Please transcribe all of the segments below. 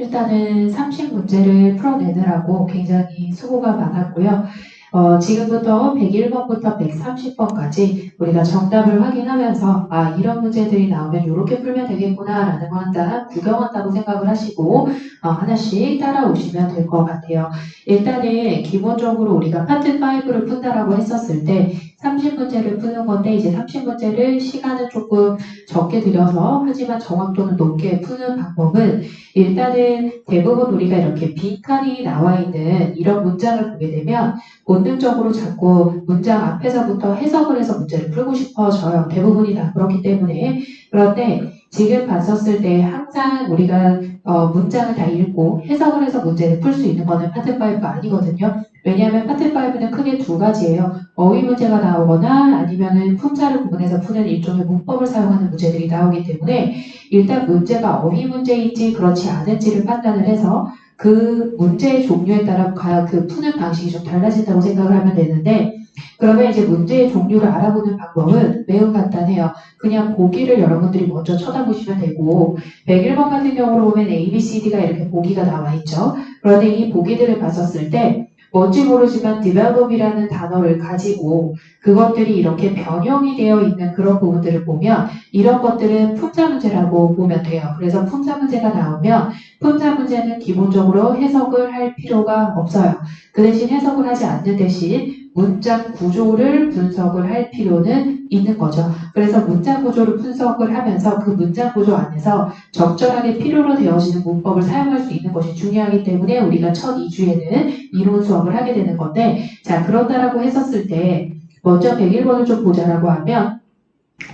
일단은 30문제를 풀어내느라고 굉장히 수고가 많았고요. 지금부터 101번부터 130번까지 우리가 정답을 확인하면서 이런 문제들이 나오면 이렇게 풀면 되겠구나 라는 거 한다 구경한다고 생각을 하시고 하나씩 따라오시면 될 것 같아요. 일단은 기본적으로 우리가 파트 5를 푼다라고 했었을 때 30문제를 푸는 건데 이제 30문제를 시간은 조금 적게 들여서 하지만 정확도는 높게 푸는 방법은 일단은 대부분 우리가 이렇게 빈칸이 나와 있는 이런 문장을 보게 되면 본능적으로 자꾸 문장 앞에서부터 해석을 해서 문제를 풀고 싶어져요. 대부분이 다 그렇기 때문에. 그런데 지금 봤었을 때 항상 우리가 문장을 다 읽고 해석을 해서 문제를 풀 수 있는 거는 파트 5가 아니거든요. 왜냐하면 파트 5는 크게 두 가지예요. 어휘 문제가 나오거나 아니면은 품사를 구분해서 푸는 일종의 문법을 사용하는 문제들이 나오기 때문에 일단 문제가 어휘 문제인지 그렇지 않은지를 판단을 해서 그 문제의 종류에 따라 그 푸는 방식이 좀 달라진다고 생각을 하면 되는데 그러면 이제 문제의 종류를 알아보는 방법은 매우 간단해요. 그냥 보기를 여러분들이 먼저 쳐다보시면 되고 101번 같은 경우로 보면 A, B, C, D가 이렇게 보기가 나와 있죠. 그런데 이 보기들을 봤었을 때 뭔지 모르지만 develop이라는 단어를 가지고 그것들이 이렇게 변형이 되어 있는 그런 부분들을 보면 이런 것들은 품사 문제라고 보면 돼요. 그래서 품사 문제가 나오면 품사 문제는 기본적으로 해석을 할 필요가 없어요. 그 대신 해석을 하지 않는 대신 문장 구조를 분석을 할 필요는 있는 거죠. 그래서 문장 구조를 분석을 하면서 그 문장 구조 안에서 적절하게 필요로 되어지는 문법을 사용할 수 있는 것이 중요하기 때문에 우리가 첫 2주에는 이론 수업을 하게 되는 건데 자 그런다라고 했었을 때 먼저 101번을 좀 보자라고 하면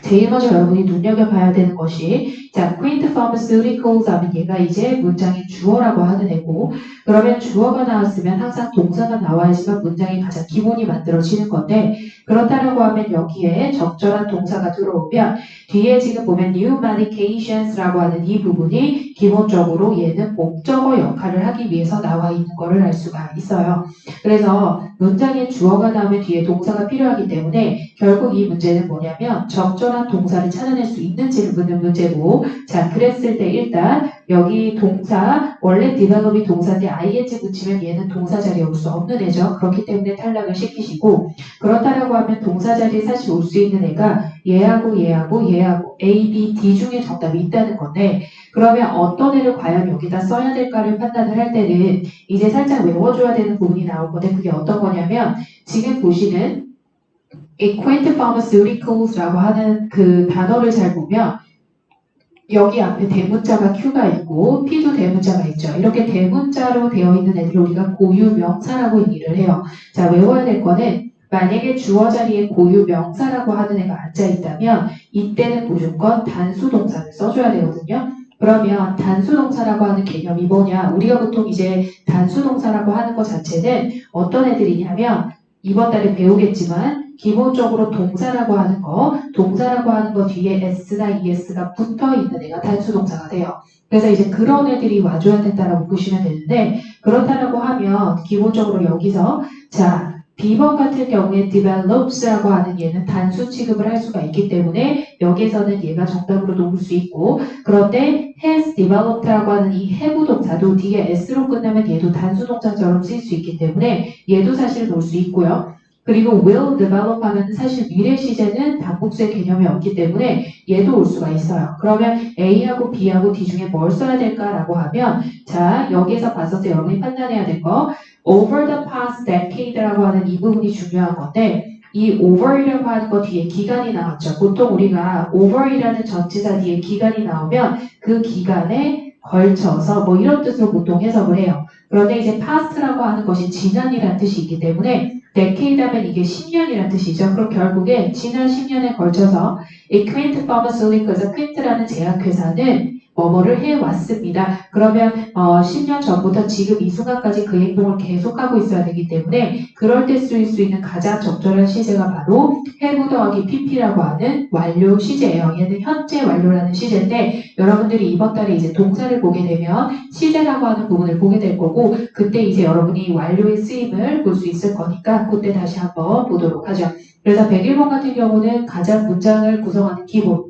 제일 먼저 여러분이 눈여겨봐야 되는 것이 자, Quint Pharmaceuticals 하면 얘가 이제 문장의 주어라고 하는 애고 그러면 주어가 나왔으면 항상 동사가 나와야지만 문장이 가장 기본이 만들어지는 건데 그렇다라고 하면 여기에 적절한 동사가 들어오면 뒤에 지금 보면 new medications라고 하는 이 부분이 기본적으로 얘는 목적어 역할을 하기 위해서 나와 있는 거를 알 수가 있어요. 그래서 문장에 주어가 나오면 뒤에 동사가 필요하기 때문에 결국 이 문제는 뭐냐면 적절한 동사를 찾아낼 수 있는지를 묻는 문제고 자 그랬을 때 일단 여기 동사 원래 develop이 동사인데 ing 붙이면 얘는 동사 자리에 올 수 없는 애죠. 그렇기 때문에 탈락을 시키시고 그렇다라고 하면 동사 자리에 사실 올 수 있는 애가 얘하고 A, B, D 중에 정답이 있다는 건데 그러면 어떤 애를 과연 여기다 써야 될까를 판단을 할 때는 이제 살짝 외워줘야 되는 부분이 나올 건데 그게 어떤 거냐면 지금 보시는 Quint Pharmaceuticals라고 하는 그 단어를 잘 보면 여기 앞에 대문자가 Q가 있고 P도 대문자가 있죠. 이렇게 대문자로 되어 있는 애들을 우리가 고유 명사라고 얘기를 해요. 자 외워야 될 거는 만약에 주어 자리에 고유 명사라고 하는 애가 앉아 있다면 이때는 무조건 단수 동사를 써줘야 되거든요. 그러면 단수 동사라고 하는 개념이 뭐냐? 우리가 보통 이제 단수 동사라고 하는 것 자체는 어떤 애들이냐면 이번 달에 배우겠지만 기본적으로 동사라고 하는 거 뒤에 s나 es가 붙어 있는 애가 단수 동사가 돼요. 그래서 이제 그런 애들이 와줘야 된다라고 보시면 되는데 그렇다라고 하면 기본적으로 여기서 자 B번 같은 경우에 develops라고 하는 얘는 단수 취급을 할 수가 있기 때문에 여기에서는 얘가 정답으로 놓을 수 있고 그런데 has developed라고 하는 이 have 동사도 뒤에 s로 끝나면 얘도 단수 동사처럼 쓰일 수 있기 때문에 얘도 사실 놓을 수 있고요. 그리고 will develop 하면 사실 미래 시제는 단복수의 개념이 없기 때문에 얘도 올 수가 있어요. 그러면 A하고 B하고 D 중에 뭘 써야 될까라고 하면 자 여기에서 봤을 때 여러분이 판단해야 될 거 over the past decade라고 하는 이 부분이 중요한 건데 이 over이라고 하는 거 뒤에 기간이 나왔죠. 보통 우리가 over이라는 전치사 뒤에 기간이 나오면 그 기간에 걸쳐서 뭐 이런 뜻으로 보통 해석을 해요. 그런데 이제 past라고 하는 것이 지난이라는 뜻이 있기 때문에 decade 하면 이게 10년이라는 뜻이죠. 그럼 결국에 지난 10년에 걸쳐서 이 Quint Pharmaceuticals, Quint라는 제약회사는 뭐뭐를 해왔습니다. 그러면 10년 전부터 지금 이 순간까지 그 행동을 계속하고 있어야 되기 때문에 그럴 때 쓰일 수 있는 가장 적절한 시제가 바로 have 더하기 pp라고 하는 완료 시제예요. 얘는 현재 완료라는 시제인데 여러분들이 이번 달에 이제 동사를 보게 되면 시제라고 하는 부분을 보게 될 거고 그때 이제 여러분이 완료의 쓰임을 볼 수 있을 거니까 그때 다시 한번 보도록 하죠. 그래서 101번 같은 경우는 가장 문장을 구성하는 기본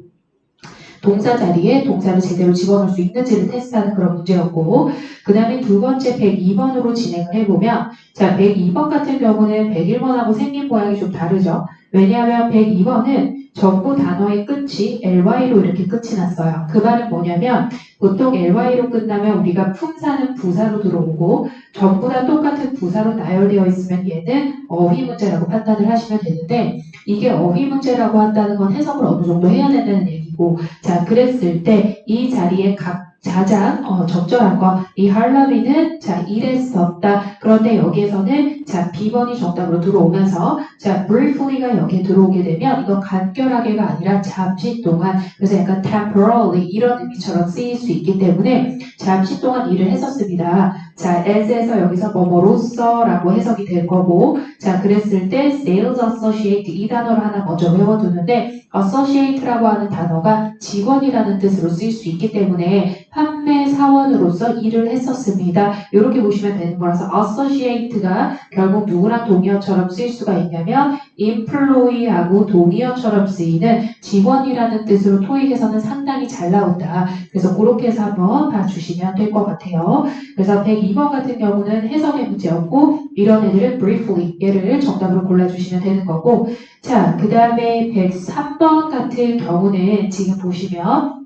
동사 자리에 동사를 제대로 집어넣을 수 있는지를 테스트하는 그런 문제였고, 그 다음에 두 번째 102번으로 진행을 해보면, 자, 102번 같은 경우는 101번하고 생긴 모양이 좀 다르죠. 왜냐하면 102번은 전부 단어의 끝이 ly로 이렇게 끝이 났어요. 그 말은 뭐냐면 보통 ly로 끝나면 우리가 품사는 부사로 들어오고 전부 다 똑같은 부사로 나열되어 있으면 얘는 어휘 문제라고 판단을 하시면 되는데, 이게 어휘 문제라고 한다는 건 해석을 어느 정도 해야 된다는 얘기고, 자, 그랬을 때 이 자리에 각 가장 적절한 거, 이 할라비는 자 이랬었다. 그런데 여기에서는 자 B번이 정답으로 들어오면서 자 briefly가 여기에 들어오게 되면 이건 간결하게가 아니라 잠시 동안, 그래서 약간 temporarily 이런 의미처럼 쓰일 수 있기 때문에 잠시 동안 일을 했었습니다. 자 as에서 여기서 뭐뭐로서라고 해석이 될 거고, 자 그랬을 때 sales associate 이 단어를 하나 먼저 외워두는데, associate라고 하는 단어가 직원이라는 뜻으로 쓰일 수 있기 때문에 판매 사원으로서 일을 했었습니다. 이렇게 보시면 되는 거라서 associate가 결국 누구랑 동의어처럼 쓰일 수가 있냐면 employee하고 동의어처럼 쓰이는 직원이라는 뜻으로 토익에서는 상당히 잘 나온다. 그래서 그렇게 해서 한번 봐주시면 될 것 같아요. 그래서 102번 같은 경우는 해석의 문제였고, 이런 애들은 briefly 얘를 정답으로 골라주시면 되는 거고, 자, 그 다음에 103번 같은 경우는 지금 보시면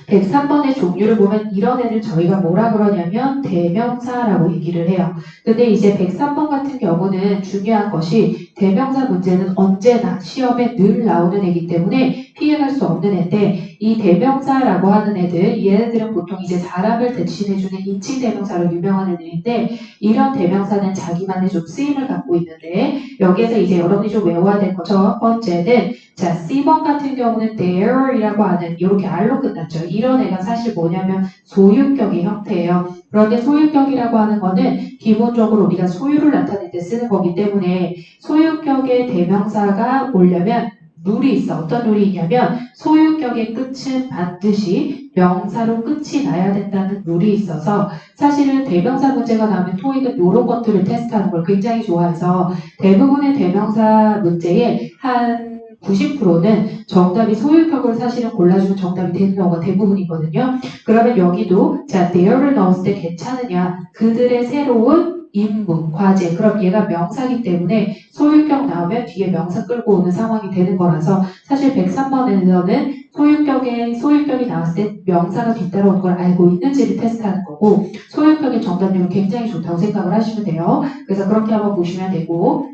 103번의 종류를 보면 이런 애를 저희가 뭐라 그러냐면 대명사라고 얘기를 해요. 근데 이제 103번 같은 경우는 중요한 것이 대명사 문제는 언제나 시험에 늘 나오는 애기 때문에 피해갈 수 없는 애인데, 이 대명사라고 하는 애들, 얘네들은 보통 이제 사람을 대신해주는 인칭 대명사로 유명한 애들인데, 이런 대명사는 자기만의 좀 쓰임을 갖고 있는데, 여기에서 이제 여러분이 좀 외워야 될 것 첫 번째는 자, C번 같은 경우는 there이라고 하는 이렇게 R로 끝났죠. 이런 애가 사실 뭐냐면 소유격의 형태예요. 그런데 소유격이라고 하는 거는 기본적으로 우리가 소유를 나타낼 때 쓰는 거기 때문에 소유격의 대명사가 오려면 룰이 있어. 어떤 룰이 있냐면 소유격의 끝은 반드시 명사로 끝이 나야 된다는 룰이 있어서, 사실은 대명사 문제가 나오면 토익은 이런 것들을 테스트하는 걸 굉장히 좋아해서 대부분의 대명사 문제에 한 90%는 정답이 소유격을 사실은 골라주면 정답이 되는 경우가 대부분이거든요. 그러면 여기도 자 there를 넣었을 때 괜찮으냐, 그들의 새로운 임무, 과제, 그럼 얘가 명사기 때문에 소유격 나오면 뒤에 명사 끌고 오는 상황이 되는 거라서, 사실 103번에서는 소유격이 나왔을 때 명사가 뒤따라오는 걸 알고 있는지를 테스트하는 거고, 소유격의 정답률은 굉장히 좋다고 생각을 하시면 돼요. 그래서 그렇게 한번 보시면 되고,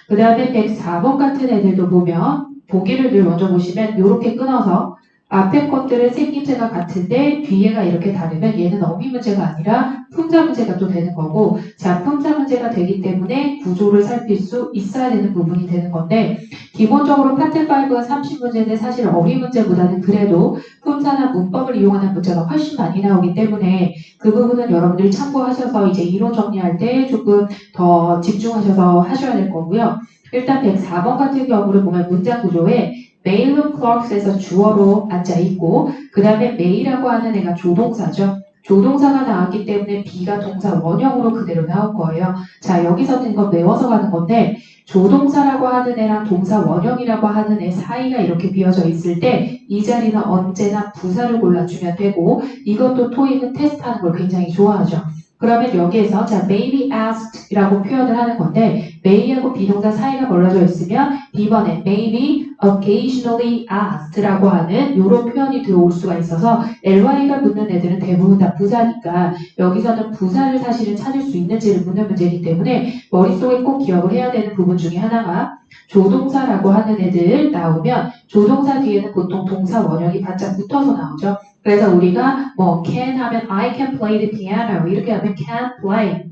그 다음에 104번 같은 애들도 보면 보기를 늘 먼저 보시면 이렇게 끊어서 앞에 것들은 생김새가 같은데 뒤에가 이렇게 다르면 얘는 어휘 문제가 아니라 품사 문제가 또 되는 거고, 자 품사 문제가 되기 때문에 구조를 살필 수 있어야 되는 부분이 되는 건데, 기본적으로 파트 5가 30문제인데 사실 어휘 문제보다는 그래도 품사나 문법을 이용하는 문제가 훨씬 많이 나오기 때문에 그 부분은 여러분들이 참고하셔서 이제 이론 정리할 때 조금 더 집중하셔서 하셔야 될 거고요. 일단 104번 같은 경우를 보면 문장 구조에 메일룸 클럭스에서 주어로 앉아있고, 그 다음에 메이라고 하는 애가 조동사죠. 조동사가 나왔기 때문에 B가 동사 원형으로 그대로 나올 거예요. 자, 여기서는 이거 외워서 가는 건데, 조동사라고 하는 애랑 동사 원형이라고 하는 애 사이가 이렇게 비어져 있을 때 이 자리는 언제나 부사를 골라주면 되고, 이것도 토익은 테스트하는 걸 굉장히 좋아하죠. 그러면 여기에서 자 maybe asked 이라고 표현을 하는 건데, may하고 비동사 사이가 걸러져 있으면 B번에 maybe occasionally asked 라고 하는 이런 표현이 들어올 수가 있어서 ly가 붙는 애들은 대부분 다 부사니까 여기서는 부사를 사실은 찾을 수 있는지를 묻는 문제이기 때문에 머릿속에 꼭 기억을 해야 되는 부분 중에 하나가, 조동사라고 하는 애들 나오면 조동사 뒤에는 보통 동사 원형이 바짝 붙어서 나오죠. 그래서 우리가 뭐 can 하면 I can play the piano, 이렇게 하면 can play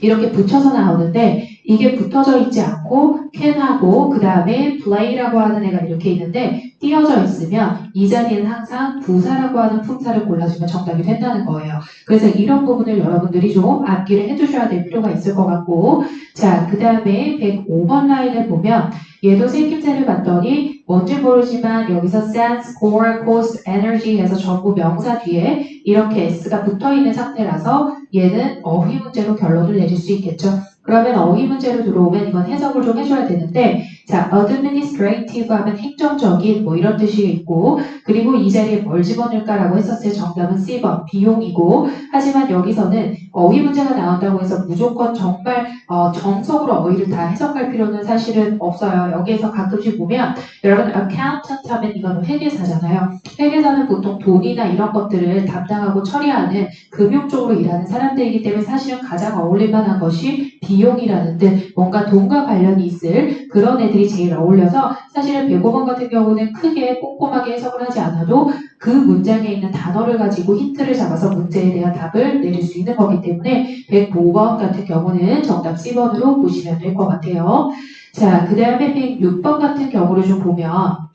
이렇게 붙여서 나오는데, 이게 붙어져 있지 않고 can하고 그 다음에 play라고 하는 애가 이렇게 있는데 띄어져 있으면 이 자리에는 항상 부사라고 하는 품사를 골라주면 정답이 된다는 거예요. 그래서 이런 부분을 여러분들이 좀 암기를 해두셔야 될 필요가 있을 것 같고, 자, 그 다음에 105번 라인을 보면 얘도 생김새를 봤더니 뭔지 모르지만 여기서 sense, core, cost, energy 해서 전부 명사 뒤에 이렇게 s가 붙어있는 상태라서 얘는 어휘 문제로 결론을 내릴 수 있겠죠. 그러면 어휘 문제로 들어오면 이건 해석을 좀 해줘야 되는데, 자, administrative 하면 행정적인 뭐 이런 뜻이 있고 그리고 이 자리에 뭘 집어넣을까라고 했었을 때 정답은 C번 비용이고 하지만 여기서는 어휘 문제가 나온다고 해서 무조건 정말 정석으로 어휘를 다 해석할 필요는 사실은 없어요. 여기에서 가끔씩 보면 여러분 accountant 하면 이거는 회계사잖아요. 회계사는 보통 돈이나 이런 것들을 담당하고 처리하는 금융 쪽으로 일하는 사람들이기 때문에 사실은 가장 어울릴 만한 것이 비용이라는 듯 뭔가 돈과 관련이 있을 그런 애들이 제일 어울려서 사실은 105번 같은 경우는 크게 꼼꼼하게 해석을 하지 않아도 그 문장에 있는 단어를 가지고 힌트를 잡아서 문제에 대한 답을 내릴 수 있는 거기 때문에 105번 같은 경우는 정답 C번으로 보시면 될 것 같아요. 자, 그 다음에 106번 같은 경우를 좀 보면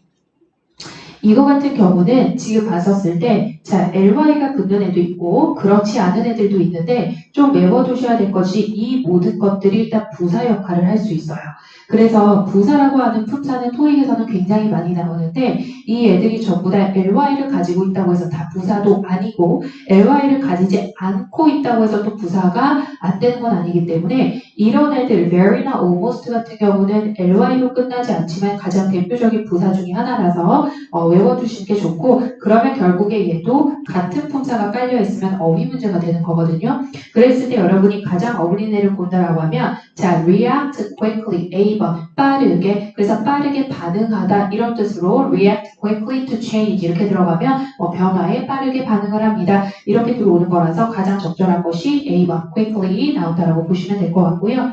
이거 같은 경우는 지금 봤었을 때, 자, ly가 붙는 애도 있고, 그렇지 않은 애들도 있는데, 좀 외워두셔야 될 것이 이 모든 것들이 일단 부사 역할을 할 수 있어요. 그래서 부사라고 하는 품사는 토익에서는 굉장히 많이 나오는데, 이 애들이 전부 다 ly를 가지고 있다고 해서 다 부사도 아니고, ly를 가지지 않고 있다고 해서 또 부사가 안 되는 건 아니기 때문에, 이런 애들, very나 almost 같은 경우는 ly로 끝나지 않지만 가장 대표적인 부사 중에 하나라서, 외워두시는 게 좋고 그러면 결국에 얘도 같은 품사가 깔려있으면 어휘 문제가 되는 거거든요. 그랬을 때 여러분이 가장 어울리는 애를 본다라고 하면 자, react quickly A번 빠르게 그래서 빠르게 반응하다 이런 뜻으로 react quickly to change 이렇게 들어가면 변화에 빠르게 반응을 합니다. 이렇게 들어오는 거라서 가장 적절한 것이 A번 quickly 나온다라고 보시면 될 것 같고요.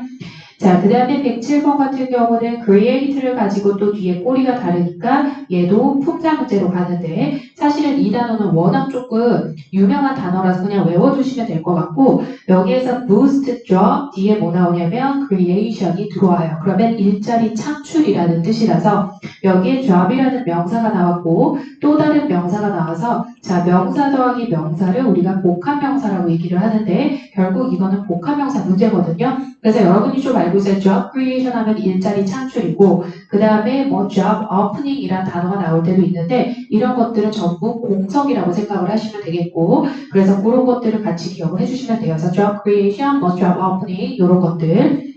자, 그 다음에 107번 같은 경우는 create를 가지고 또 뒤에 꼬리가 다르니까 얘도 품사 문제로 가는데 사실은 이 단어는 워낙 조금 유명한 단어라서 그냥 외워주시면 될 것 같고 여기에서 boost, drop 뒤에 뭐 나오냐면 creation이 들어와요. 그러면 일자리 창출이라는 뜻이라서 여기에 drop이라는 명사가 나왔고 또 다른 명사가 나와서 자, 명사 더하기 명사를 우리가 복합명사라고 얘기를 하는데 결국 이거는 복합명사 문제거든요. 그래서 여러분이 좀 알고 있어요. job creation 하면 일자리 창출이고 그 다음에 뭐 job opening 이란 단어가 나올 때도 있는데 이런 것들은 전부 공석이라고 생각을 하시면 되겠고 그래서 그런 것들을 같이 기억을 해주시면 돼요. 그래서 job creation, 뭐 job opening 이런 것들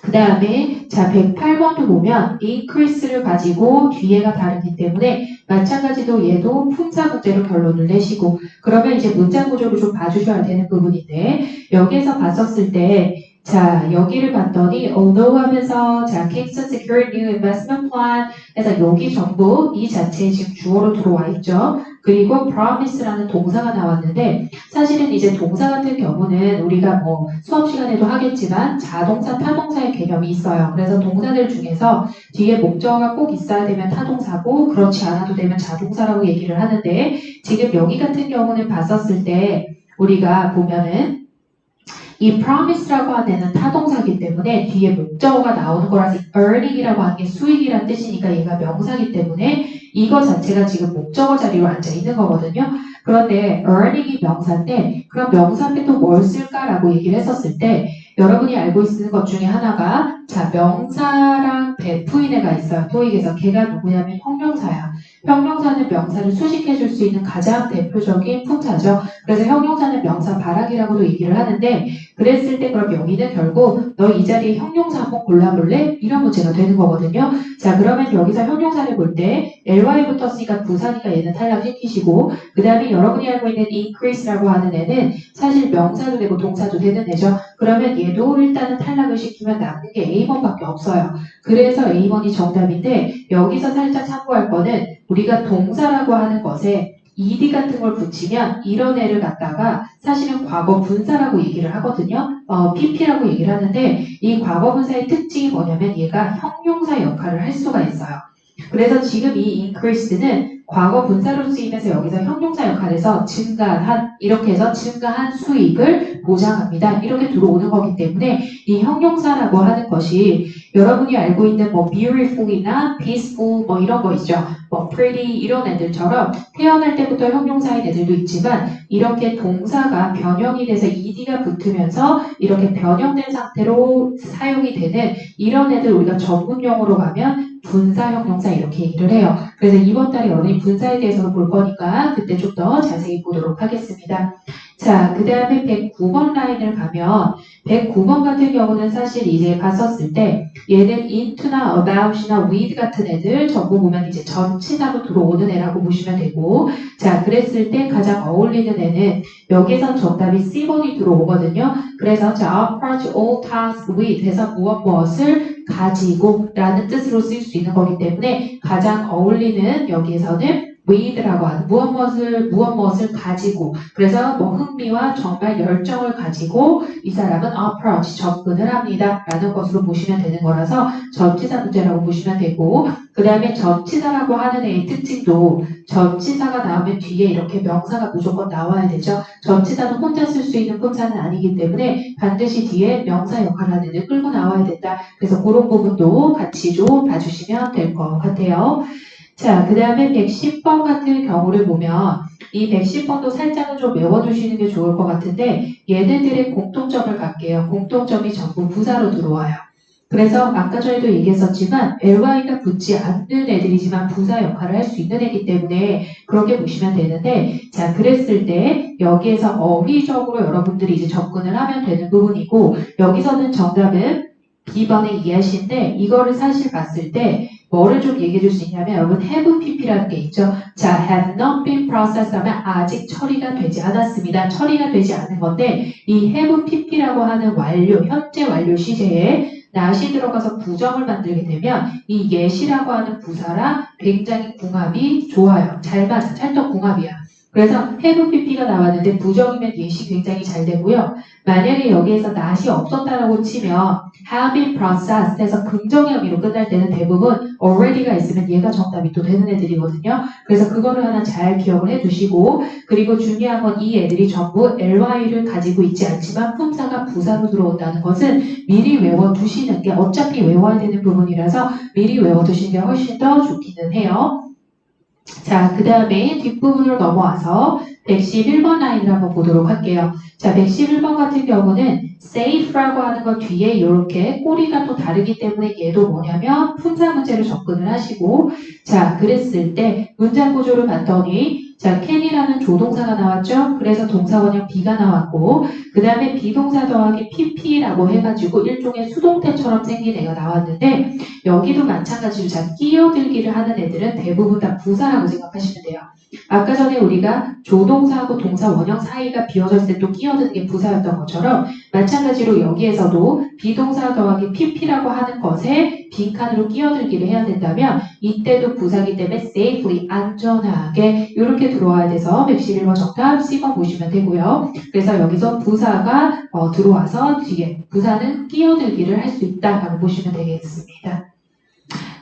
그 다음에 자 108번도 보면 increase를 가지고 뒤에가 다르기 때문에 마찬가지로 얘도 품사 문제로 결론을 내시고 그러면 이제 문장 구조를 좀 봐주셔야 되는 부분인데 여기에서 봤었을 때 자 여기를 봤더니 although 하면서 자 Kingston Secured New Investment Plan 해서 여기 전부 이 자체에 지금 주어로 들어와 있죠. 그리고 promise라는 동사가 나왔는데 사실은 이제 동사 같은 경우는 우리가 뭐 수업 시간에도 하겠지만 자동사, 타동사의 개념이 있어요. 그래서 동사들 중에서 뒤에 목적어가 꼭 있어야 되면 타동사고 그렇지 않아도 되면 자동사라고 얘기를 하는데 지금 여기 같은 경우는 봤었을 때 우리가 보면은 이 promise라고 하는 애는 타동사기 때문에 뒤에 목적어가 나오는 거라서 earning이라고 하는 게 수익이란 뜻이니까 얘가 명사기 때문에 이거 자체가 지금 목적어 자리로 앉아 있는 거거든요. 그런데 earning이 명사인데 그럼 명사 앞에 또 뭘 쓸까라고 얘기를 했었을 때 여러분이 알고 있는 것 중에 하나가 자 명사랑 베푸인 애가 있어요. 토익에서 걔가 누구냐면 형용사야. 형용사는 명사를 수식해 줄 수 있는 가장 대표적인 품사죠. 그래서 형용사는 명사 바라기라고도 얘기를 하는데 그랬을 때 그럼 여기는 결국 너 이 자리에 형용사 한번 골라볼래? 이런 문제가 되는 거거든요. 자 그러면 여기서 형용사를 볼 때 ly 붙었으니까 부사니까 얘는 탈락시키시고 그 다음에 여러분이 알고 있는 increase라고 하는 애는 사실 명사도 되고 동사도 되는 애죠. 그러면 얘도 일단은 탈락을 시키면 남는 게 A번밖에 없어요. 그래서 A번이 정답인데 여기서 살짝 참고할 거는 우리가 동사라고 하는 것에 ed 같은 걸 붙이면 이런 애를 갖다가 사실은 과거 분사라고 얘기를 하거든요. pp라고 얘기를 하는데 이 과거 분사의 특징이 뭐냐면 얘가 형용사 역할을 할 수가 있어요. 그래서 지금 이 increase는 과거 분사로 쓰이면서 여기서 형용사 역할에서 증가한 이렇게 해서 증가한 수익을 보장합니다. 이렇게 들어오는 거기 때문에 이 형용사라고 하는 것이 여러분이 알고 있는 뭐 beautiful이나 peaceful 뭐 이런 거 있죠. 뭐 pretty 이런 애들처럼 태어날 때부터 형용사인 애들도 있지만 이렇게 동사가 변형이 돼서 ed가 붙으면서 이렇게 변형된 상태로 사용이 되는 이런 애들 우리가 전문 용어로 가면 분사 형용사 이렇게 얘기를 해요. 그래서 이번 달에 여러분이 분사에 대해서 볼 거니까 그때 좀 더 자세히 보도록 하겠습니다. 자, 그 다음에 109번 라인을 가면 109번 같은 경우는 사실 이제 봤었을 때 얘는 into나 about이나 with 같은 애들 전부 보면 이제 전치사로 들어오는 애라고 보시면 되고 자, 그랬을 때 가장 어울리는 애는 여기서 정답이 C번이 들어오거든요. 그래서 자, approach all tasks with 해서 무엇을 가지고 라는 뜻으로 쓰일 수 있는 거기 때문에 가장 어울리는 여기에서는 with라고 하는 무엇을 가지고 그래서 뭐 흥미와 정말 열정을 가지고 이 사람은 approach 접근을 합니다 라는 것으로 보시면 되는 거라서 전치사 문제라고 보시면 되고 그 다음에 전치사라고 하는 애의 특징도 전치사가 나오면 뒤에 이렇게 명사가 무조건 나와야 되죠. 전치사는 혼자 쓸 수 있는 품사는 아니기 때문에 반드시 뒤에 명사 역할을 하는 애 끌고 나와야 된다. 그래서 그런 부분도 같이 좀 봐주시면 될 것 같아요. 자, 그 다음에 110번 같은 경우를 보면 이 110번도 살짝은 좀 외워두시는 게 좋을 것 같은데 얘네들의 공통점을 갈게요. 공통점이 전부 부사로 들어와요. 그래서 아까 전에도 얘기했었지만 ly가 붙지 않는 애들이지만 부사 역할을 할 수 있는 애기 때문에 그렇게 보시면 되는데 자 그랬을 때 여기에서 어휘적으로 여러분들이 이제 접근을 하면 되는 부분이고 여기서는 정답은 B번의 이해하시는데 이거를 사실 봤을 때 뭐를 좀 얘기해 줄 수 있냐면 여러분 have pp라는 게 있죠. 자 have not been processed 하면 아직 처리가 되지 않았습니다. 처리가 되지 않은 건데 이 have pp라고 하는 완료 현재 완료 시제에 not이 들어가서 부정을 만들게 되면 이 yet이라고 하는 부사랑 굉장히 궁합이 좋아요. 잘 맞아. 찰떡궁합이야. 그래서 have pp가 나왔는데 부정이면 yet이 굉장히 잘 되고요. 만약에 여기에서 not이 없었다라고 치면 have been processed 해서 긍정의 의미로 끝날 때는 대부분 already가 있으면 얘가 정답이 또 되는 애들이거든요. 그래서 그거를 하나 잘 기억을 해두시고 그리고 중요한 건 이 애들이 전부 ly를 가지고 있지 않지만 품사가 부사로 들어온다는 것은 미리 외워두시는 게 어차피 외워야 되는 부분이라서 미리 외워두시는 게 훨씬 더 좋기는 해요. 자, 그 다음에 뒷부분으로 넘어와서 111번 라인을 한번 보도록 할게요. 자, 111번 같은 경우는 safe라고 하는 것 뒤에 이렇게 꼬리가 또 다르기 때문에 얘도 뭐냐면 품사 문제로 접근을 하시고 자, 그랬을 때 문장 구조를 봤더니 자, can이라는 조동사가 나왔죠? 그래서 동사원형 B가 나왔고 그 다음에 비동사 더하기 pp라고 해가지고 일종의 수동태처럼 생긴 애가 나왔는데 여기도 마찬가지로 자, 끼어들기를 하는 애들은 대부분 다 부사라고 생각하시면 돼요. 아까 전에 우리가 조동사하고 동사 원형 사이가 비어져 있을 때 또 끼어드는 게 부사였던 것처럼 마찬가지로 여기에서도 비동사 더하기 pp라고 하는 것에 빈칸으로 끼어들기를 해야 된다면 이때도 부사기 때문에 safely 안전하게 이렇게 들어와야 돼서 111번 정답 C번 보시면 되고요. 그래서 여기서 부사가 들어와서 뒤에 부사는 끼어들기를 할 수 있다라고 보시면 되겠습니다.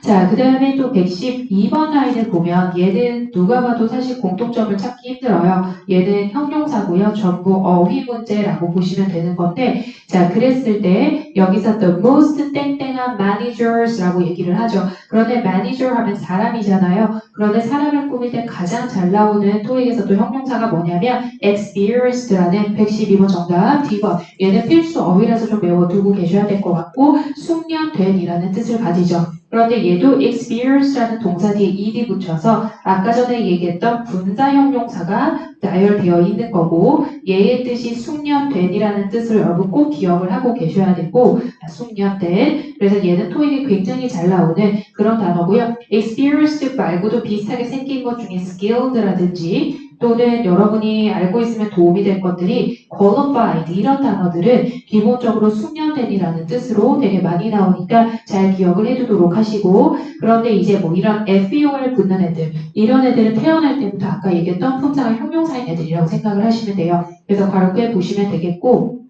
자, 그 다음에 또 112번 라인을 보면 얘는 누가 봐도 사실 공통점을 찾기 힘들어요. 얘는 형용사고요. 전부 어휘 문제라고 보시면 되는 건데 자, 그랬을 때 여기서 the most 땡땡한 managers라고 얘기를 하죠. 그런데 manager 하면 사람이잖아요. 그런데 사람을 꾸밀 때 가장 잘 나오는 토익에서 또 형용사가 뭐냐면 experienced라는 112번 정답 D번. 얘는 필수 어휘라서 좀 외워두고 계셔야 될 것 같고 숙련된이라는 뜻을 가지죠. 그런데 얘도 experience라는 동사 뒤에 ed 붙여서 아까 전에 얘기했던 분사 형용사가 나열되어 있는 거고 얘의 뜻이 숙련된이라는 뜻을 여러분 꼭 기억을 하고 계셔야 되고 숙련된 그래서 얘는 토익에 굉장히 잘 나오는 그런 단어고요. experienced 말고도 비슷하게 생긴 것 중에 skilled라든지 또는 여러분이 알고 있으면 도움이 될 것들이 qualified 이런 단어들은 기본적으로 숙련된이라는 뜻으로 되게 많이 나오니까 잘 기억을 해두도록 하시고 그런데 이제 뭐 이런 FEOR 붙는 애들 이런 애들은 태어날 때부터 아까 얘기했던 품사가 형용사인 애들이라고 생각을 하시면 돼요. 그래서 괄호에 보시면 되겠고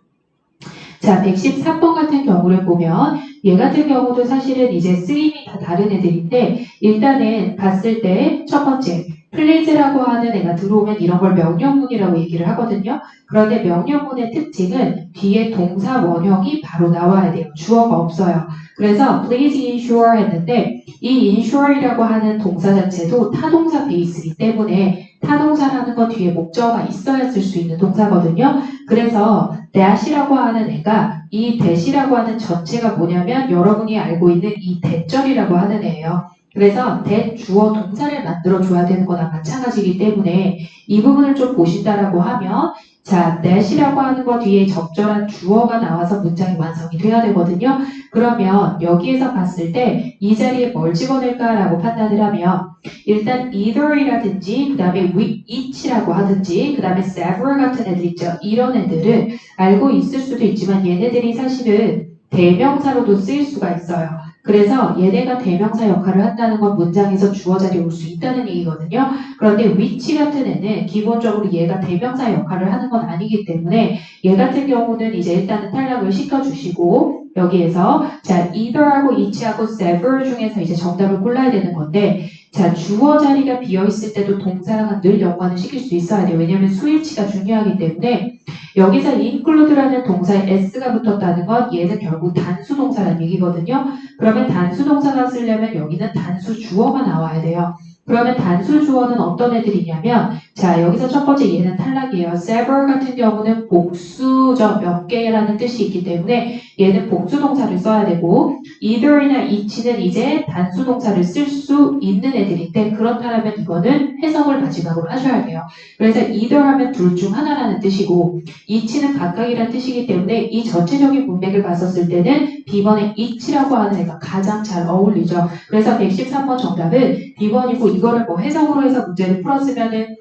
자 113번 같은 경우를 보면 얘 같은 경우도 사실은 이제 쓰임이 다 다른 애들인데 일단은 봤을 때 첫 번째 플리즈라고 하는 애가 들어오면 이런 걸 명령문이라고 얘기를 하거든요. 그런데 명령문의 특징은 뒤에 동사 원형이 바로 나와야 돼요. 주어가 없어요. 그래서 please ensure 했는데 이 ensure이라고 하는 동사 자체도 타동사 베이스이기 때문에 타동사라는 건 뒤에 목적어가 있어야 쓸 수 있는 동사거든요. 그래서 that이라고 하는 애가 이 that이라고 하는 전체가 뭐냐면 여러분이 알고 있는 이 대절이라고 하는 애예요. 그래서 대주어 동사를 만들어 줘야 되는 거나 마찬가지이기 때문에 이 부분을 좀 보신다라고 하면 자, that이라고 하는 거 뒤에 적절한 주어가 나와서 문장이 완성이 돼야 되거든요. 그러면 여기에서 봤을 때 이 자리에 뭘 집어넣을까라고 판단을 하면 일단 either이라든지 그 다음에 each라고 하든지 그 다음에 several 같은 애들 있죠. 이런 애들은 알고 있을 수도 있지만 얘네들이 사실은 대명사로도 쓰일 수가 있어요. 그래서 얘네가 대명사 역할을 한다는 건 문장에서 주어 자리에 올 수 있다는 얘기거든요. 그런데 which 같은 애는 기본적으로 얘가 대명사 역할을 하는 건 아니기 때문에 얘 같은 경우는 이제 일단은 탈락을 시켜주시고 여기에서 자 either하고 each하고 several 중에서 이제 정답을 골라야 되는 건데 자 주어 자리가 비어있을 때도 동사랑은 늘 연관을 시킬 수 있어야 돼요. 왜냐하면 수일치가 중요하기 때문에 여기서 include라는 동사에 s가 붙었다는 건 얘는 결국 단수 동사라는 얘기거든요. 그러면 단수 동사가 쓰려면 여기는 단수 주어가 나와야 돼요. 그러면 단수 주어는 어떤 애들이냐면 자 여기서 첫 번째 얘는 탈락이에요. several 같은 경우는 복수죠. 몇 개라는 뜻이 있기 때문에 얘는 복수 동사를 써야 되고 either이나 each는 이제 단수 동사를 쓸 수 있는 애들인데 그렇다면 이거는 해석을 마지막으로 하셔야 돼요. 그래서 either 하면 둘 중 하나라는 뜻이고 each는 각각이라는 뜻이기 때문에 이 전체적인 문맥을 봤었을 때는 B번의 each라고 하는 애가 가장 잘 어울리죠. 그래서 113번 정답은 B번이고 이거를 뭐 해석으로 해서 문제를 풀었으면은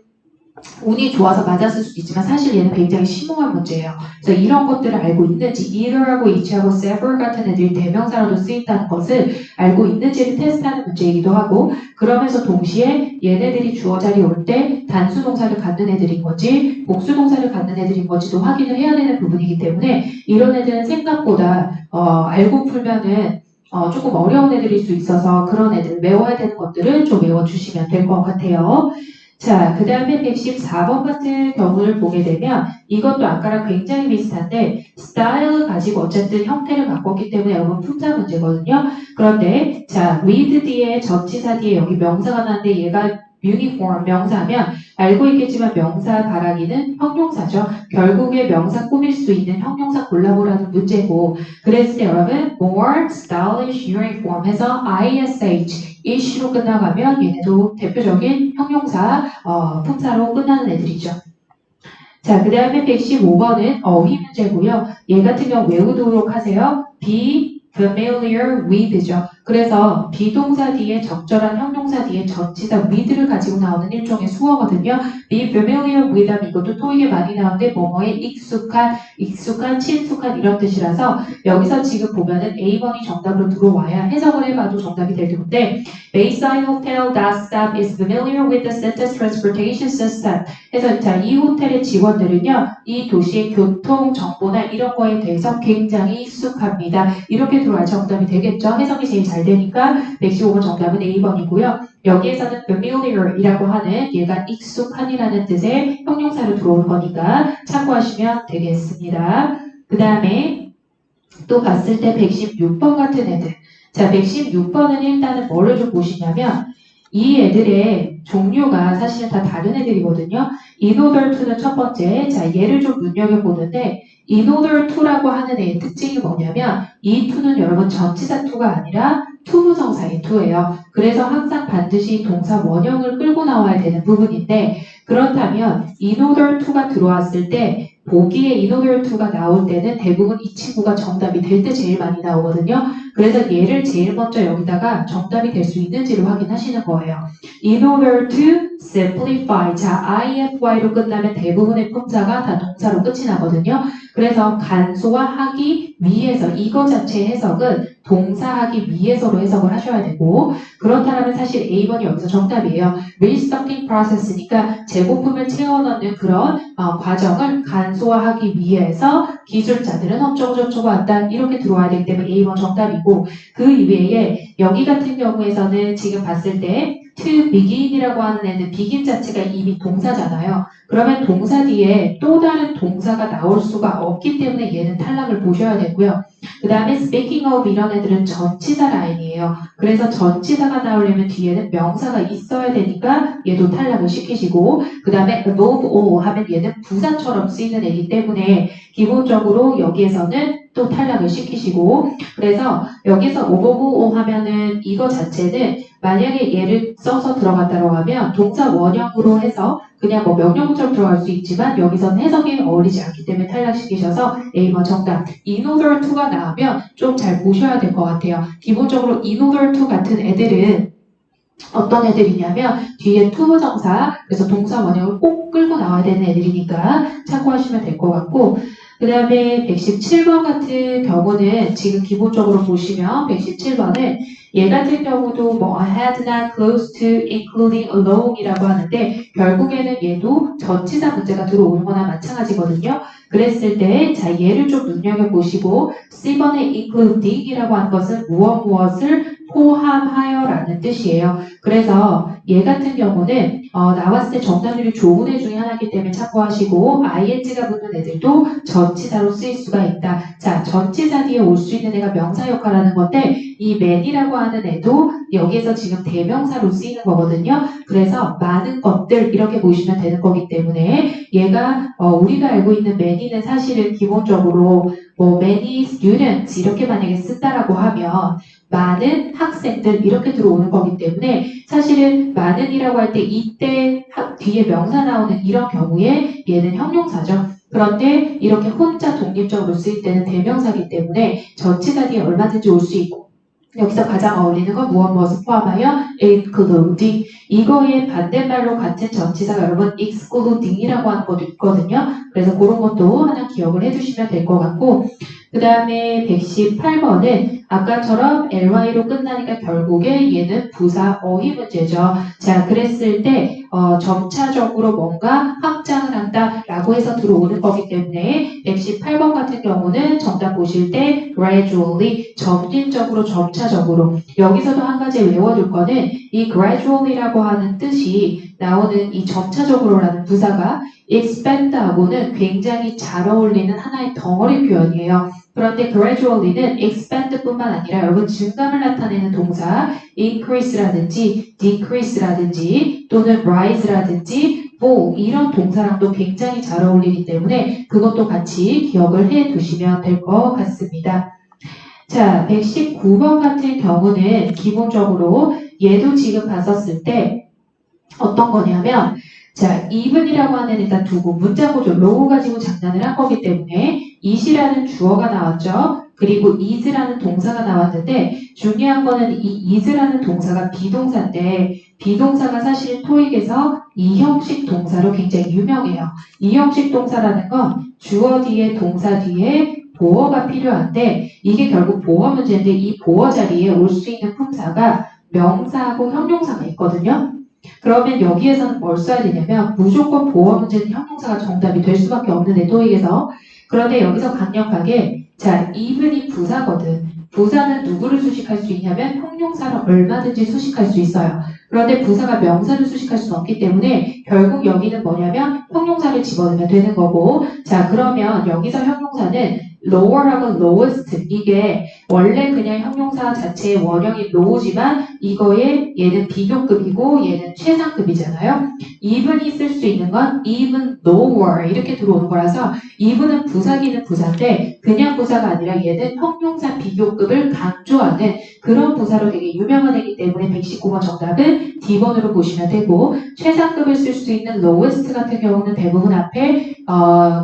운이 좋아서 맞았을 수도 있지만 사실 얘는 굉장히 심오한 문제예요. 그래서 이런 것들을 알고 있는지 either하고 each하고 several 같은 애들이 대명사로도 쓰인다는 것을 알고 있는지를 테스트하는 문제이기도 하고 그러면서 동시에 얘네들이 주어 자리에 올 때 단수 동사를 갖는 애들인 건지 복수 동사를 갖는 애들인 건지도 확인을 해야 되는 부분이기 때문에 이런 애들은 생각보다 알고 풀면은 조금 어려운 애들일 수 있어서 그런 애들 외워야 되는 것들은 좀 외워주시면 될 것 같아요. 자, 그 다음에 114번 같은 경우를 보게 되면 이것도 아까랑 굉장히 비슷한데 스타일을 가지고 어쨌든 형태를 바꿨기 때문에 여러분 품사 문제거든요. 그런데 자, with 뒤에 전치사 뒤에 여기 명사가 나는데 얘가 uniform 명사면 알고 있겠지만 명사 바라기는 형용사죠. 결국에 명사 꾸밀 수 있는 형용사 골라보라는 문제고 그랬을 때 여러분 more stylish uniform 해서 ish ish로 끝나가면 얘네도 대표적인 형용사 품사로 끝나는 애들이죠. 자, 그 다음에 115번은 어휘 문제고요. 얘 같은 경우 외우도록 하세요. be familiar with죠. 그래서 비동사 뒤에 적절한 형용사 뒤에 전치사 with를 가지고 나오는 일종의 수어거든요. be familiar with 하면 이것도 토익에 많이 나오는데 뭐뭐에 익숙한, 친숙한 이런 뜻이라서 여기서 지금 보면은 A번이 정답으로 들어와야 해석을 해봐도 정답이 될 텐데 Bayside Hotel that staff is familiar with the city's transportation system. 그래서 자, 이 호텔의 직원들은요, 이 도시의 교통 정보나 이런 거에 대해서 굉장히 익숙합니다. 이렇게 들어와야 정답이 되겠죠. 해석이 제일 잘 되니까 115번 정답은 A번이고요. 여기에서는 familiar이라고 하는 얘가 익숙한이라는 뜻의 형용사로 들어오는 거니까 참고하시면 되겠습니다. 그 다음에 또 봤을 때 116번 같은 애들. 자, 116번은 일단은 뭐를 좀 보시냐면 이 애들의 종류가 사실은 다 다른 애들이거든요. in order to는 첫 번째. 자, 얘를 좀 눈여겨보는데 in order to라고 하는 애의 특징이 뭐냐면 이 to는 여러분 전치사 to가 아니라 투부정사의 to예요. 그래서 항상 반드시 동사 원형을 끌고 나와야 되는 부분인데 그렇다면 in order to가 들어왔을 때 보기에 in order to가 나올 때는 대부분 이 친구가 정답이 될 때 제일 많이 나오거든요. 그래서 얘를 제일 먼저 여기다가 정답이 될 수 있는지를 확인하시는 거예요. In order to simplify. 자, ify로 끝나면 대부분의 품사가 다 동사로 끝이 나거든요. 그래서 간소화하기 위해서 이거 자체의 해석은 동사하기 위해서로 해석을 하셔야 되고 그렇다면 사실 A번이 여기서 정답이에요. restocking process니까 재고품을 채워 넣는 그런 과정을 간소화하기 위해서 기술자들은 어쩌고저쩌고 한다 이렇게 들어와야 되기 때문에 A번 정답이고 그 이외에 여기 같은 경우에서는 지금 봤을 때 to begin이라고 하는 애는 begin 자체가 이미 동사잖아요. 그러면 동사 뒤에 또 다른 동사가 나올 수가 없기 때문에 얘는 탈락을 보셔야 되고요. 그 다음에 speaking of 이런 애들은 전치사 라인이에요. 그래서 전치사가 나오려면 뒤에는 명사가 있어야 되니까 얘도 탈락을 시키시고 그 다음에 above all 하면 얘는 부사처럼 쓰이는 애이기 때문에 기본적으로 여기에서는 또 탈락을 시키시고 그래서 여기서 오버고 하면은 이거 자체는 만약에 얘를 써서 들어갔다고 하면 동사 원형으로 해서 그냥 뭐 명령어처럼 들어갈 수 있지만 여기서는 해석이 어울리지 않기 때문에 탈락시키셔서 A번 정답. in order to가 나오면 좀 잘 보셔야 될 것 같아요. 기본적으로 in order to 같은 애들은 어떤 애들이냐면 뒤에 to 정사 그래서 동사 원형을 꼭 끌고 나와야 되는 애들이니까 참고하시면 될 것 같고 그 다음에 117번 같은 경우는 지금 기본적으로 보시면 117번은 얘 같은 경우도 뭐 had나 close to including along이라고 하는데 결국에는 얘도 전치사 문제가 들어오는 거나 마찬가지거든요. 그랬을 때 자 얘를 좀 눈여겨보시고 C번의 including이라고 하는 것은 무엇을 포함하여라는 뜻이에요. 그래서 얘 같은 경우는 나왔을 때 정답률이 좋은 애 중에 하나이기 때문에 참고하시고 ing가 붙는 애들도 전치사로 쓰일 수가 있다. 자, 전치사 뒤에 올 수 있는 애가 명사 역할하는 건데 이 man이라고 하는 애도 여기에서 지금 대명사로 쓰이는 거거든요. 그래서 많은 것들 이렇게 보시면 되는 거기 때문에 얘가 우리가 알고 있는 many는 사실은 기본적으로 뭐 many students 이렇게 만약에 쓴다라고 하면 많은 학생들 이렇게 들어오는 거기 때문에 사실은 많은이라고 할 때 이때 뒤에 명사 나오는 이런 경우에 얘는 형용사죠. 그런데 이렇게 혼자 독립적으로 쓰일 때는 대명사이기 때문에 전치사 뒤에 얼마든지 올 수 있고 여기서 가장 어울리는 건 무엇을 포함하여 including 이거의 반대말로 같은 전치사가 여러분 excluding이라고 하는 것도 있거든요. 그래서 그런 것도 하나 기억을 해주시면 될 것 같고 그 다음에 118번은 아까처럼 ly로 끝나니까 결국에 얘는 부사 어휘 문제죠. 자, 그랬을 때 점차적으로 뭔가 확장을 한다라고 해서 들어오는 거기 때문에 118번 같은 경우는 정답 보실 때 gradually 점진적으로 점차적으로 여기서도 한 가지 외워둘 거는 이 gradually라고 하는 뜻이 나오는 이 점차적으로라는 부사가 expand하고는 굉장히 잘 어울리는 하나의 덩어리 표현이에요. 그런데 gradually는 expand뿐만 아니라 여러분 증감을 나타내는 동사 increase라든지 decrease라든지 또는 rise라든지 fall 이런 동사랑도 굉장히 잘 어울리기 때문에 그것도 같이 기억을 해 두시면 될 것 같습니다. 자, 119번 같은 경우는 기본적으로 얘도 지금 봤었을 때 어떤 거냐면 자, even이라고 하는 일단 두고 문장 구조 로우 가지고 장난을 한 거기 때문에 it이라는 주어가 나왔죠. 그리고 is라는 동사가 나왔는데 중요한 거는 이 is라는 동사가 비동사인데 비동사가 사실 토익에서 이형식 동사로 굉장히 유명해요. 이형식 동사라는 건 주어 뒤에 동사 뒤에 보어가 필요한데 이게 결국 보어 문제인데 이 보어 자리에 올 수 있는 품사가 명사하고 형용사가 있거든요. 그러면 여기에서는 뭘 써야 되냐면 무조건 보어 문제는 형용사가 정답이 될 수밖에 없는데 토익에서 그런데 여기서 강력하게 자 even이 부사거든. 부사는 누구를 수식할 수 있냐면 형용사를 얼마든지 수식할 수 있어요. 그런데 부사가 명사를 수식할 수는 없기 때문에 결국 여기는 뭐냐면 형용사를 집어넣으면 되는 거고 자 그러면 여기서 형용사는 lower하고 lowest 이게 원래 그냥 형용사 자체의 원형이 low지만 이거에 얘는 비교급이고 얘는 최상급이잖아요. even이 쓸 수 있는 건 even lower 이렇게 들어오는 거라서 even은 부사기는 부사인데 그냥 부사가 아니라 얘는 형용사 비교급을 강조하는 그런 부사로 되게 유명한 애기 때문에 119번 정답은 D번으로 보시면 되고 최상급을 쓸 수 있는 lowest 같은 경우는 대부분 앞에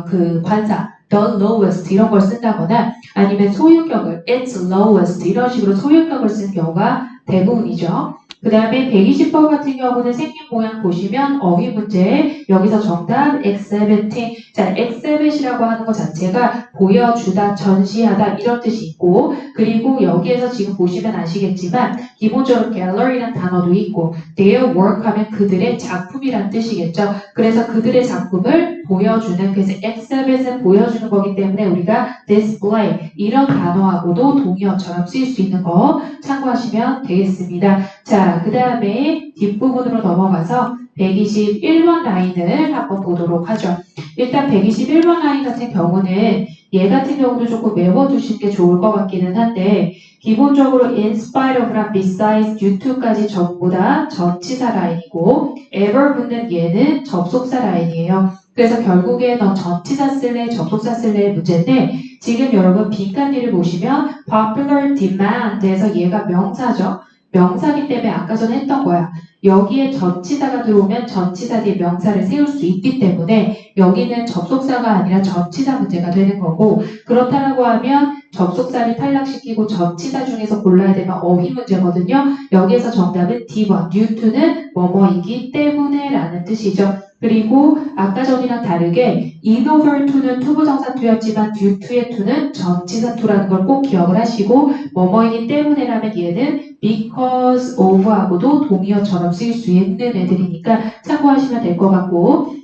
그 관사 the lowest 이런 걸 쓴다거나 아니면 소유격을 it's lowest 이런 식으로 소유격을 쓰는 경우가 대부분이죠. 그 다음에 120번 같은 경우는 생긴 모양 보시면 어휘 문제 여기서 정답 exhibiting 자 exhibit이라고 하는 것 자체가 보여주다 전시하다 이런 뜻이 있고 그리고 여기에서 지금 보시면 아시겠지만 기본적으로 gallery라는 단어도 있고 their work 하면 그들의 작품이란 뜻이겠죠. 그래서 그들의 작품을 보여주는 그래서 exhibit은 보여주는 거기 때문에 우리가 display 이런 단어하고도 동의어처럼 쓰일 수 있는 거 참고하시면 되겠습니다. 자, 그 다음에 뒷부분으로 넘어가서 121번 라인을 한번 보도록 하죠. 일단 121번 라인 같은 경우는 얘 같은 경우도 조금 외워두시는 게 좋을 것 같기는 한데 기본적으로 in spite of랑 besides, due to까지 전부 다 전치사 라인이고 ever 붙는 얘는 접속사 라인이에요. 그래서 결국에 너 전치사 쓸래, 접속사 쓸래 문제인데 지금 여러분 빈칸디를 보시면 popular demand에서 얘가 명사죠. 명사기 때문에 아까 전에 했던 거야. 여기에 전치사가 들어오면 전치사 뒤에 명사를 세울 수 있기 때문에 여기는 접속사가 아니라 전치사 문제가 되는 거고 그렇다라고 하면 접속사를 탈락시키고 전치사 중에서 골라야 되면 어휘 문제거든요. 여기에서 정답은 D번, due to는 뭐뭐이기 때문에 라는 뜻이죠. 그리고 아까 전이랑 다르게 in over to는 투부정사 to였지만 due to의 to는 전치사 to라는 걸 꼭 기억을 하시고 뭐뭐이기 때문에라면 얘는 because of하고도 동의어처럼 쓰일 수 있는 애들이니까 참고하시면 될 것 같고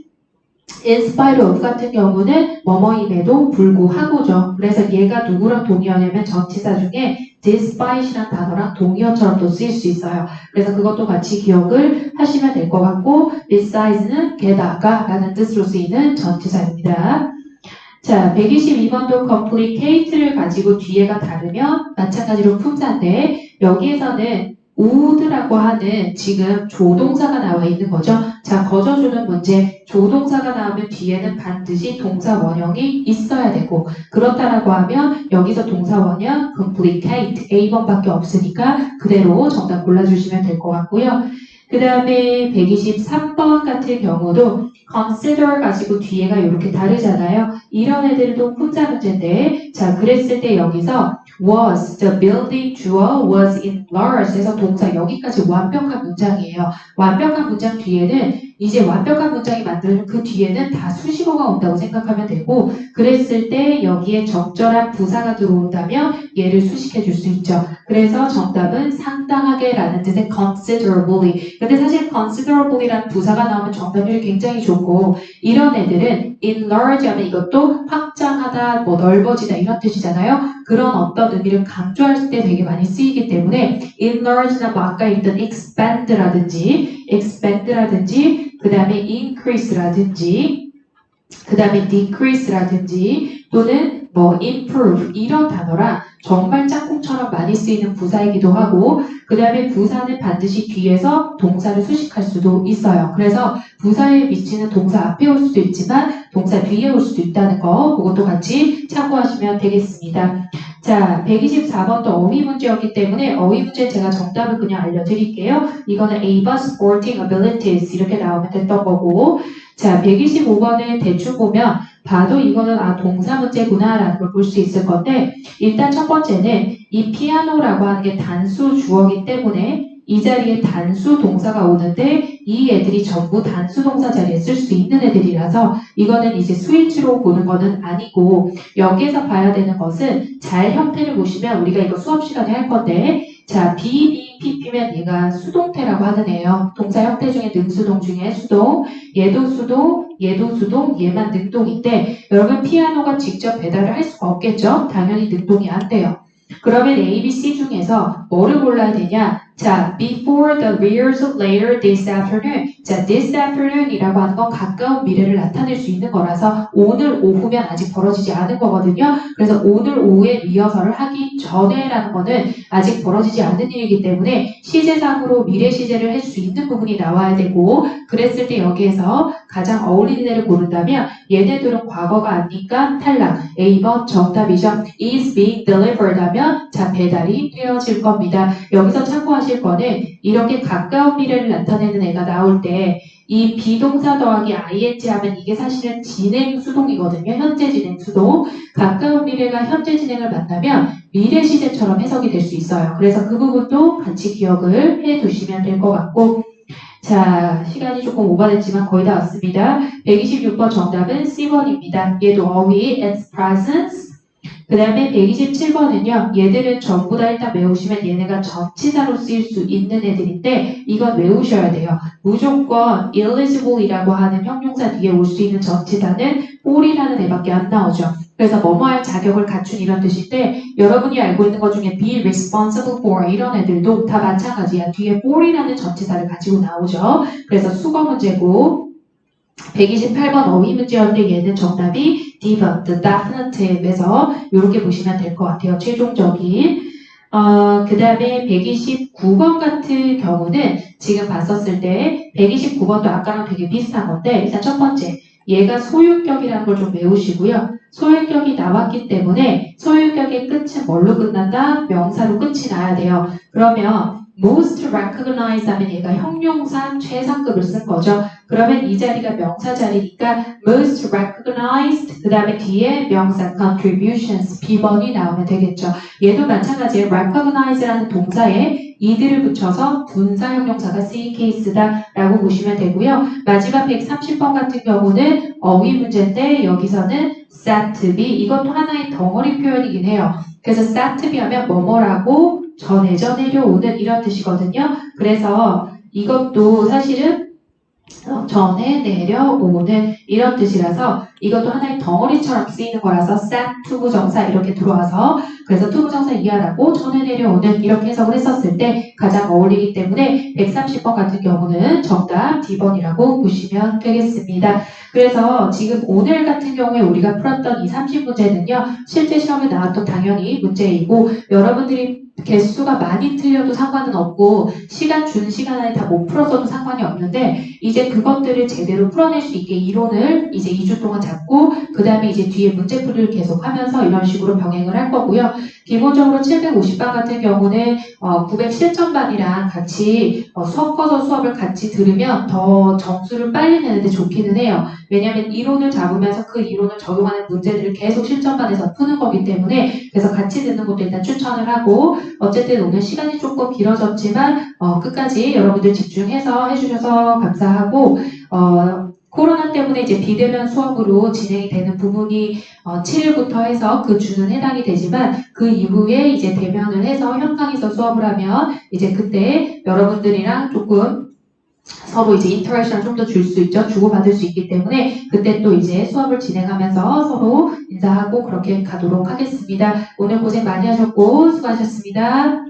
in spite of 같은 경우는 뭐뭐임에도 불구하고죠. 그래서 얘가 누구랑 동의어냐면 전치사 중에 despite이라는 단어랑 동의어처럼 또 쓰일 수 있어요. 그래서 그것도 같이 기억을 하시면 될 것 같고 beside는 게다가 라는 뜻으로 쓰이는 전치사입니다. 자, 122번도 complicate를 가지고 뒤에가 다르면 마찬가지로 품사인데 여기에서는 would라고 하는 지금 조동사가 나와 있는 거죠. 자, 거저주는 문제. 조동사가 나오면 뒤에는 반드시 동사 원형이 있어야 되고 그렇다라고 하면 여기서 동사 원형 complicate A번밖에 없으니까 그대로 정답 골라주시면 될 것 같고요. 그 다음에 123번 같은 경우도 consider 가지고 뒤에가 이렇게 다르잖아요. 이런 애들도 품사 문제인데 자 그랬을 때 여기서 was, the building 주어 was enlarged 해서 동사 여기까지 완벽한 문장이에요. 완벽한 문장 뒤에는 이제 완벽한 문장이 만들어진 그 뒤에는 다 수식어가 온다고 생각하면 되고 그랬을 때 여기에 적절한 부사가 들어온다면 얘를 수식해 줄 수 있죠. 그래서 정답은 상당하게 라는 뜻의 considerably. 근데 사실 considerably라는 부사가 나오면 정답률이 굉장히 좋고 이런 애들은 enlarge 하면 이것도 확장하다, 뭐 넓어지다 이런 뜻이잖아요. 그런 어떤 의미를 강조할 때 되게 많이 쓰이기 때문에 enlarge나 뭐 아까 있던 expand라든지 그 다음에 increase라든지 그 다음에 decrease라든지 또는 뭐 improve 이런 단어라 정말 짝꿍처럼 많이 쓰이는 부사이기도 하고 그 다음에 부사는 반드시 뒤에서 동사를 수식할 수도 있어요. 그래서 부사에 미치는 동사 앞에 올 수도 있지만 동사 뒤에 올 수도 있다는 거 그것도 같이 참고하시면 되겠습니다. 자, 124번도 어휘 문제였기 때문에 어휘 문제 제가 정답을 그냥 알려드릴게요. 이거는 A번 sporting abilities 이렇게 나오면 됐던 거고 자, 125번은 대충 보면 봐도 이거는 아 동사 문제구나 라는 걸 볼 수 있을 건데 일단 첫 번째는 이 피아노라고 하는 게 단수 주어이기 때문에 이 자리에 단수 동사가 오는데 이 애들이 전부 단수 동사 자리에 쓸 수 있는 애들이라서 이거는 이제 스위치로 보는 거는 아니고 여기에서 봐야 되는 것은 잘 형태를 보시면 우리가 이거 수업 시간에 할 건데 자, be, PP면 얘가 수동태라고 하는 애예요. 동사 형태 중에 능수동 중에 수동, 얘도 수동, 얘도 수동, 얘만 능동인데 여러분 피아노가 직접 배달을 할 수가 없겠죠? 당연히 능동이 안 돼요. 그러면 A, B, C 중에서 뭐를 골라야 되냐? 자, before the rears of later this afternoon. 자, this afternoon이라고 하는 건 가까운 미래를 나타낼 수 있는 거라서 오늘 오후면 아직 벌어지지 않은 거거든요. 그래서 오늘 오후에 리허설을 하기 전에라는 거는 아직 벌어지지 않은 일이기 때문에 시제상으로 미래 시제를 할 수 있는 부분이 나와야 되고 그랬을 때 여기에서 가장 어울리는 애를 고른다면 얘네들은 과거가 아니니까 탈락. A번 정답이죠. is being delivered 하면 자 배달이 되어질 겁니다. 여기서 참고하실 거는 이렇게 가까운 미래를 나타내는 애가 나올 때 이 비동사 더하기 ing 하면 이게 사실은 진행 수동이거든요. 현재 진행 수동. 가까운 미래가 현재 진행을 만나면 미래 시제처럼 해석이 될 수 있어요. 그래서 그 부분도 같이 기억을 해 두시면 될 것 같고 자, 시간이 조금 오버됐지만 거의 다 왔습니다. 126번 정답은 C번입니다. 얘도 어휘, its presence. 그 다음에 127번은요. 얘들은 전부 다 일단 외우시면 얘네가 전치사로 쓰일 수 있는 애들인데 이건 외우셔야 돼요. 무조건 eligible이라고 하는 형용사 뒤에 올 수 있는 전치사는 for이라는 애밖에 안 나오죠. 그래서 뭐뭐할 자격을 갖춘 이런 뜻인데 여러분이 알고 있는 것 중에 be responsible for 이런 애들도 다 마찬가지야. 뒤에 for이라는 전치사를 가지고 나오죠. 그래서 수거 문제고 128번 어휘 문제였는데 얘는 정답이 D번, the definitive에서 이렇게 보시면 될 것 같아요. 최종적인. 그 다음에 129번 같은 경우는 지금 봤었을 때 129번도 아까랑 되게 비슷한 건데 일단 첫 번째 얘가 소유격이라는 걸 좀 외우시고요. 소유격이 나왔기 때문에 소유격의 끝은 뭘로 끝난다? 명사로 끝이 나야 돼요. 그러면 most recognized 하면 얘가 형용사 최상급을 쓴 거죠. 그러면 이 자리가 명사 자리니까 most recognized 그 다음에 뒤에 명사 contributions B번이 나오면 되겠죠. 얘도 마찬가지예요. recognize라는 동사에 이들을 붙여서 분사 형용사가 쓰인 케이스다 라고 보시면 되고요. 마지막 130번 같은 경우는 어휘 문제인데 여기서는 set to be 이것도 하나의 덩어리 표현이긴 해요. 그래서 set to be 하면 뭐뭐라고 전해져 내려오는 이런 뜻이거든요. 그래서 이것도 사실은 전해 내려오는 이런 뜻이라서 이것도 하나의 덩어리처럼 쓰이는 거라서 set 투부정사 이렇게 들어와서 그래서 투부정사 이하라고 전해 내려오는 이렇게 해석을 했었을 때 가장 어울리기 때문에 130번 같은 경우는 정답 D번이라고 보시면 되겠습니다. 그래서 지금 오늘 같은 경우에 우리가 풀었던 이 30문제는요. 실제 시험에 나왔던 당연히 문제이고 여러분들이 개수가 많이 틀려도 상관은 없고 시간 준 시간 안에 다 못 풀어서도 상관이 없는데 이제 그것들을 제대로 풀어낼 수 있게 이론을 이제 2주 동안 잡고 그 다음에 이제 뒤에 문제풀이를 계속 하면서 이런 식으로 병행을 할 거고요. 기본적으로 750반 같은 경우는 907점반이랑 같이 섞어서 수업을 같이 들으면 더 점수를 빨리 내는데 좋기는 해요. 왜냐하면 이론을 잡으면서 그 이론을 적용하는 문제들을 계속 실전반에서 푸는 거기 때문에 그래서 같이 듣는 것도 일단 추천을 하고 어쨌든 오늘 시간이 조금 길어졌지만 끝까지 여러분들 집중해서 해주셔서 감사하고 코로나 때문에 이제 비대면 수업으로 진행이 되는 부분이 7일부터 해서 그 주는 해당이 되지만 그 이후에 이제 대면을 해서 현장에서 수업을 하면 이제 그때 여러분들이랑 조금 서로 이제 인터랙션을 좀 더 줄 수 있죠. 주고받을 수 있기 때문에 그때 또 이제 수업을 진행하면서 서로 인사하고 그렇게 가도록 하겠습니다. 오늘 고생 많이 하셨고 수고하셨습니다.